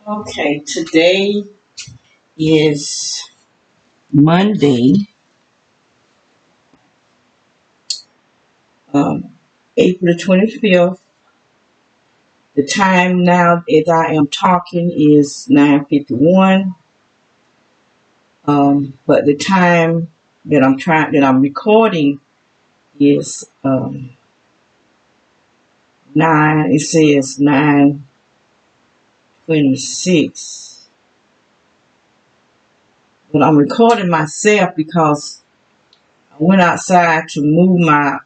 Okay, today is Monday, um, April the 25th. The time now as I am talking is 9:51. But the time that I'm recording is 9. It says 9:26. But I'm recording myself because I went outside to move my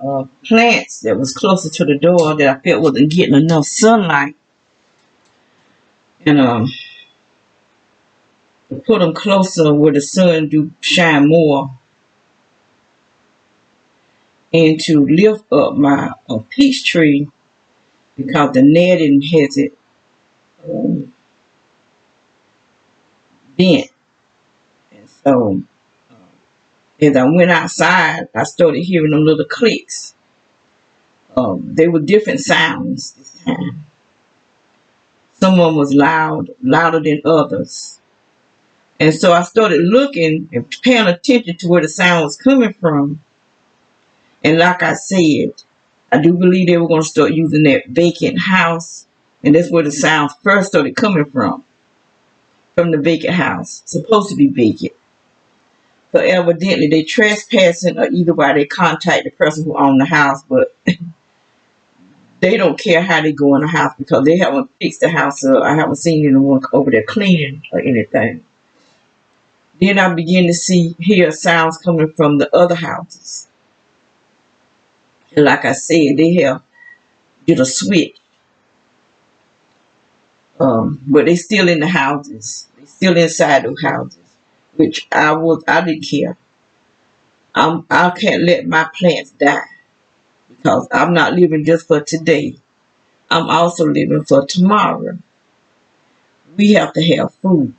plants that was closer to the door that I felt wasn't getting enough sunlight. And to put them closer where the sun do shine more, and to lift up my peach tree because the netting has it um, bent. And so as I went outside, I started hearing them little clicks. They were different sounds this time. Some of them was louder than others. And so I started looking and paying attention to where the sound was coming from. And like I said, I do believe they were going to start using that vacant house. And that's where the sound first started coming from the vacant house. Supposed to be vacant. So evidently they trespassing or either by they contact the person who owned the house, but they don't care how they go in the house because they haven't fixed the house up. I haven't seen anyone over there cleaning or anything. Then I begin to hear sounds coming from the other houses. And like I said, they have did a switch. But they still in the houses. They still inside the houses. Which I didn't care. I can't let my plants die because I'm not living just for today. I'm also living for tomorrow. We have to have food.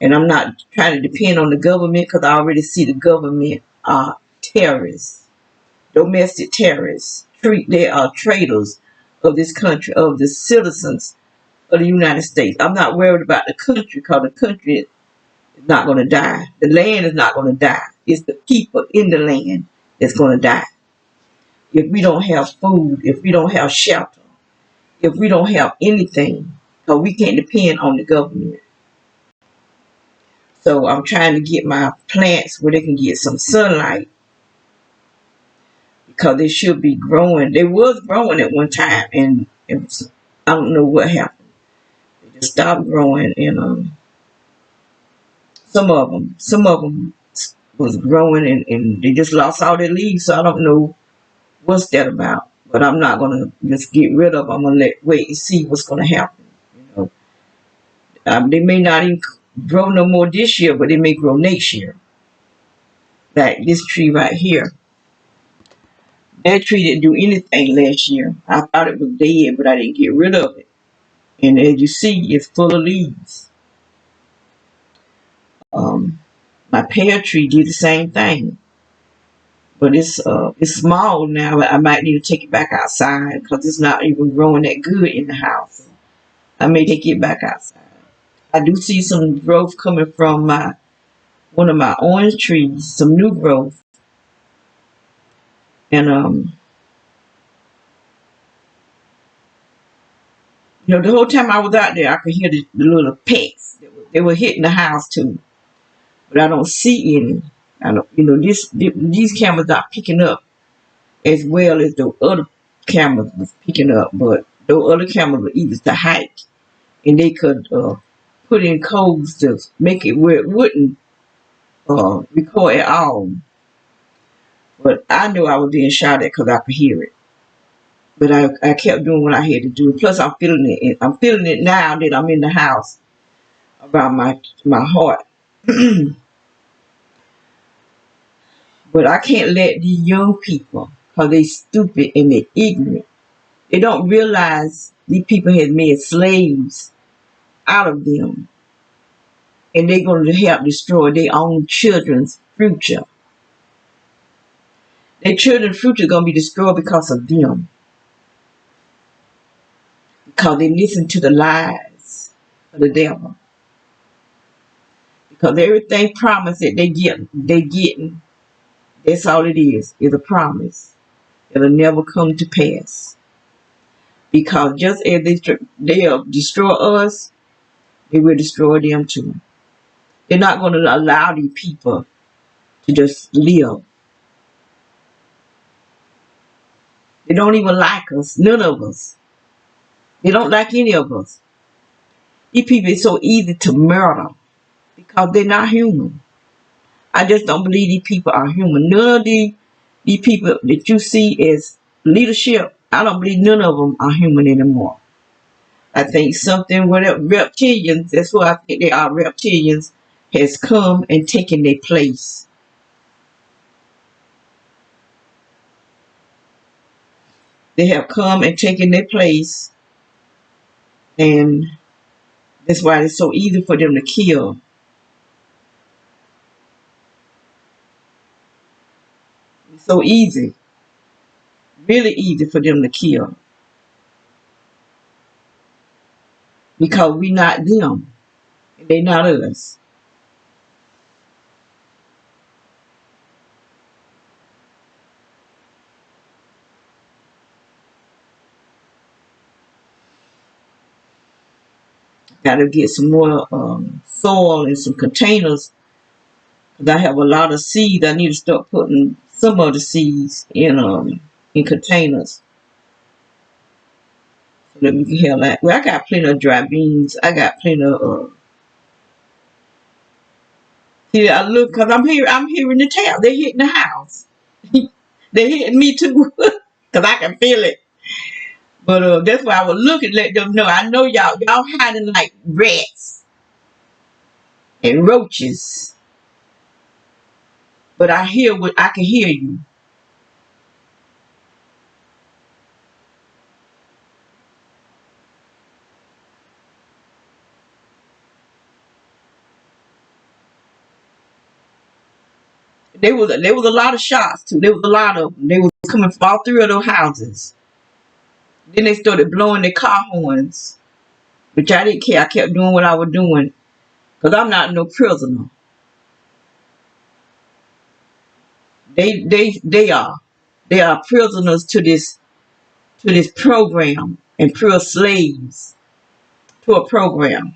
And I'm not trying to depend on the government because I already see the government are terrorists, domestic terrorists. They are traitors of this country, of the citizens of the United States. I'm not worried about the country because the country is not going to die. The land is not going to die. It's the people in the land that's going to die. If we don't have food, if we don't have shelter, if we don't have anything, because we can't depend on the government. So I'm trying to get my plants where they can get some sunlight because they should be growing. They was growing at one time and I don't know what happened. They just stopped growing and some of them was growing and they just lost all their leaves. So I don't know what's that about. But I'm not gonna just get rid of them. I'm gonna wait and see what's gonna happen. You know, they may not even grow no more this year, but they may grow next year. Like this tree right here. That tree didn't do anything last year. I thought it was dead, but I didn't get rid of it. And as you see, it's full of leaves. Um, my pear tree did the same thing, but it's small now. I might need to take it back outside because it's not even growing that good in the house. I may take it back outside. I do see some growth coming from one of my orange trees, some new growth, and the whole time I was out there, I could hear the little pecks. They were hitting the house too, but I don't see any. I don't, these cameras not picking up as well as the other cameras was picking up, but those other cameras were either to hike, and they could put in codes to make it where it wouldn't record at all. But I knew I was being shot at because I could hear it. But I kept doing what I had to do. Plus, I'm feeling it. I'm feeling it now that I'm in the house around my heart. But I can't let these young people, because they stupid and they ignorant. They don't realize these people have made slaves out of them. And they're going to help destroy their own children's future. Their children's future is going to be destroyed because of them. Because they listen to the lies. of the devil. Because everything promised that they getting, that's all it is a promise. It'll never come to pass. Because just as they'll destroy us, they will destroy them too. They're not going to allow these people to just live. They don't even like us, none of us. They don't like any of us. These people is so easy to murder because they're not human. I just don't believe these people are human. None of these people that you see as leadership, I don't believe none of them are human anymore. I think something with reptilians, that's what I think they are, reptilians, has come and taken their place. They have come and taken their place, and that's why it's so easy for them to kill. It's so easy, really easy for them to kill because we not them, and they not us. Got to get some more soil and some containers because I have a lot of seeds. I need to start putting some of the seeds in containers so that we can have that. Well, I got plenty of dry beans. I got plenty of. See, I look because I'm hearing the tail. They hitting the house. They hitting me too because I can feel it. But that's why I was looking, let them know. I know y'all hiding like rats and roaches, but I hear what I can hear you. There was a lot of shots too. There was a lot of them. They was coming from all three of those houses. Then they started blowing their car horns, which I didn't care. I kept doing what I was doing because I'm not no prisoner. They are. They are prisoners to this program and pure slaves to a program.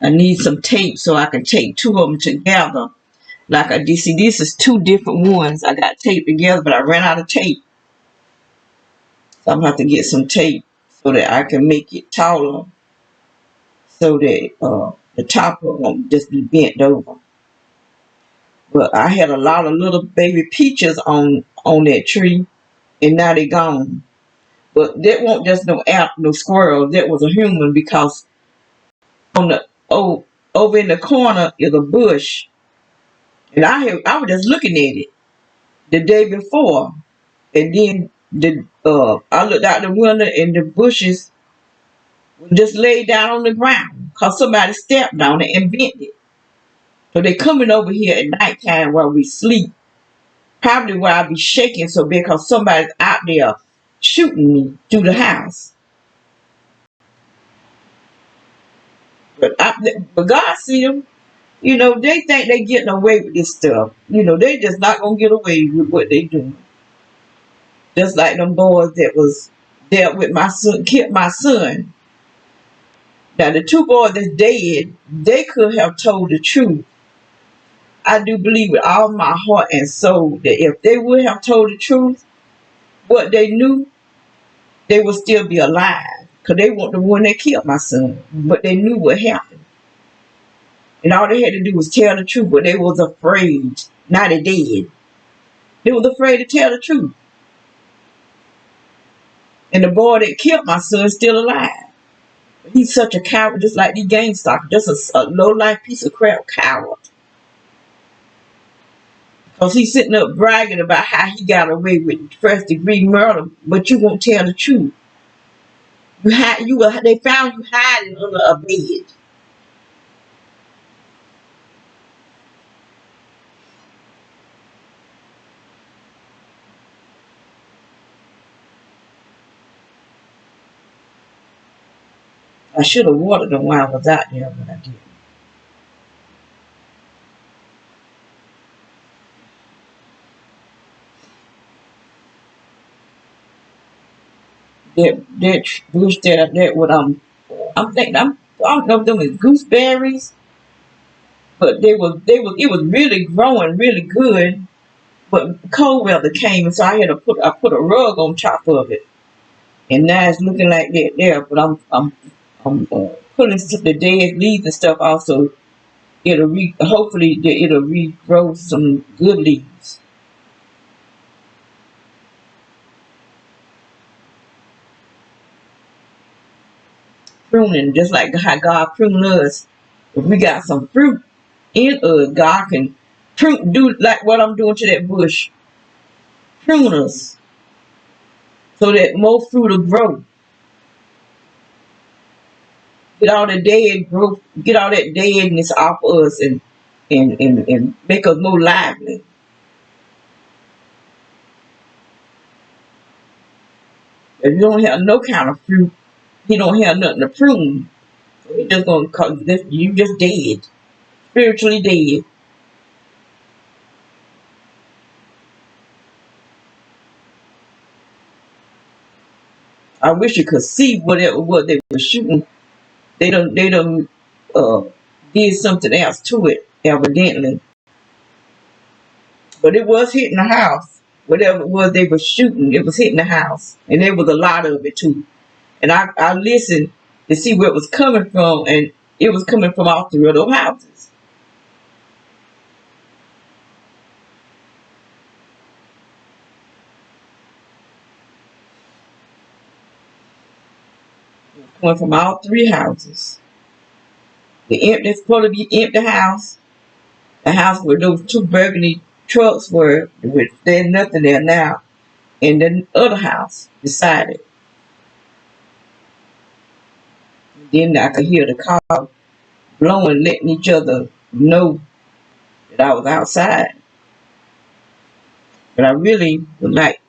I need some tape so I can tape two of them together. Like I did. See, this is two different ones. I got taped together, but I ran out of tape. So I'm gonna have to get some tape so that I can make it taller, so that the top of them just be bent over. But I had a lot of little baby peaches on that tree, and now they gone. But that wasn't just no squirrel. That was a human because on the over in the corner is a bush, and I was just looking at it the day before, and then I looked out the window and the bushes were just laid down on the ground because somebody stepped on it and bent it. So they coming over here at nighttime while we sleep. Probably where I be shaking so bad because somebody's out there shooting me through the house. But God see them. They think they getting away with this stuff. They just not gonna get away with what they doing. Just like them boys that was dealt with my son, killed my son. Now the two boys that's dead, they could have told the truth. I do believe with all my heart and soul that if they would have told the truth, what they knew, they would still be alive. Because they weren't the one that killed my son. But they knew what happened. And all they had to do was tell the truth, but they was afraid. Now they dead. They was afraid to tell the truth. And the boy that killed my son is still alive. But he's such a coward, just like these gang stalkers, just a low-life piece of crap coward. Because he's sitting up bragging about how he got away with first-degree murder, but you won't tell the truth. They found you hiding under a bed. I should have watered them while I was out there, but I didn't. That bush that what I'm thinking I don't know if them was gooseberries, but it was really growing really good. But cold weather came, and so I put a rug on top of it, and now it's looking like that there. But I'm pulling the dead leaves and stuff off, so hopefully it'll regrow some good leaves. Pruning, just like how God pruned us. If we got some fruit in us, God can do like what I'm doing to that bush, prune us so that more fruit will grow. Get all the dead growth, get all that deadness off us, and make us more lively. If you don't have no kind of fruit, he don't have nothing to prune. So he just gonna cause this, you just dead, spiritually dead. I wish you could see what they were shooting. They done uh, did something else to it, evidently. But it was hitting the house. Whatever it was they were shooting, it was hitting the house. And there was a lot of it too. And I listened to see where it was coming from, and it was coming from all three of those houses. It was coming from all three houses. It's supposed to be empty house. The house where those two burgundy trucks were, there's nothing there now. And then the other house beside it. Then I could hear the car blowing, letting each other know that I was outside. But I really would like,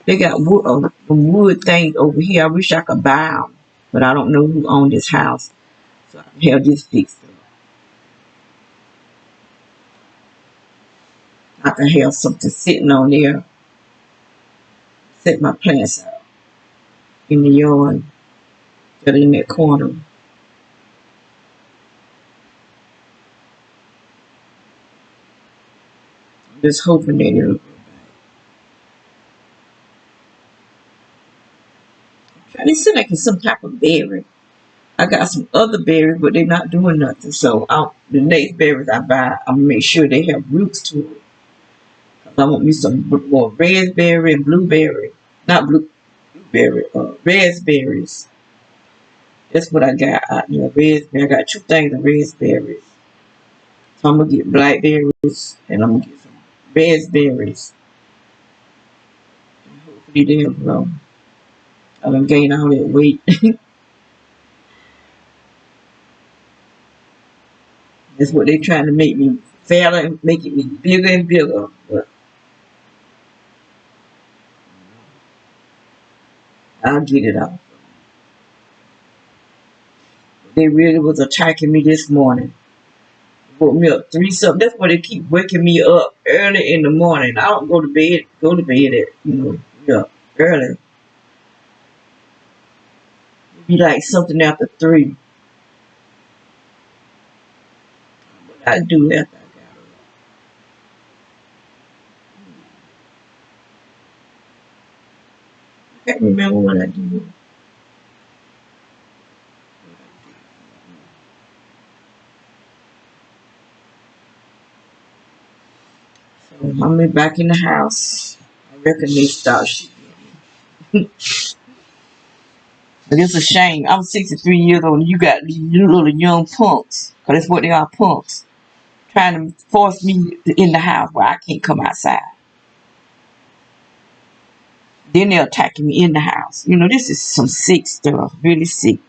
they got some wood things over here. I wish I could buy them. But I don't know who owned this house. So I can have this fixed up. I can have something sitting on there. Set my plants out in the yard. Put in that corner. I'm just hoping that it'll. It seems like it's some type of berry. I got some other berries, but they're not doing nothing. So the next berries I buy, I'm gonna make sure they have roots to it. I want me some more raspberry and blueberry. Not blueberry, raspberries. That's what I got out there. Raspberry. I got two things of raspberries. So I'm gonna get blackberries and I'm gonna get some raspberries. And hopefully they'll grow. I done gain all that weight. That's what they trying to make me fatter and making me bigger and bigger. But I'll get it off. They really was attacking me this morning. Woke me up 3 something. That's why they keep waking me up early in the morning. I don't go to bed at, yeah, early. It'd be like something after 3. What I do after I got up. I can't remember what I do. So I'm back in the house. I reckon they start shooting. But it's a shame. I'm 63 years old and you got these little young punks. Because that's what they are, punks. Trying to force me in the house where I can't come outside. Then they're attacking me in the house. This is some sick stuff. Really sick.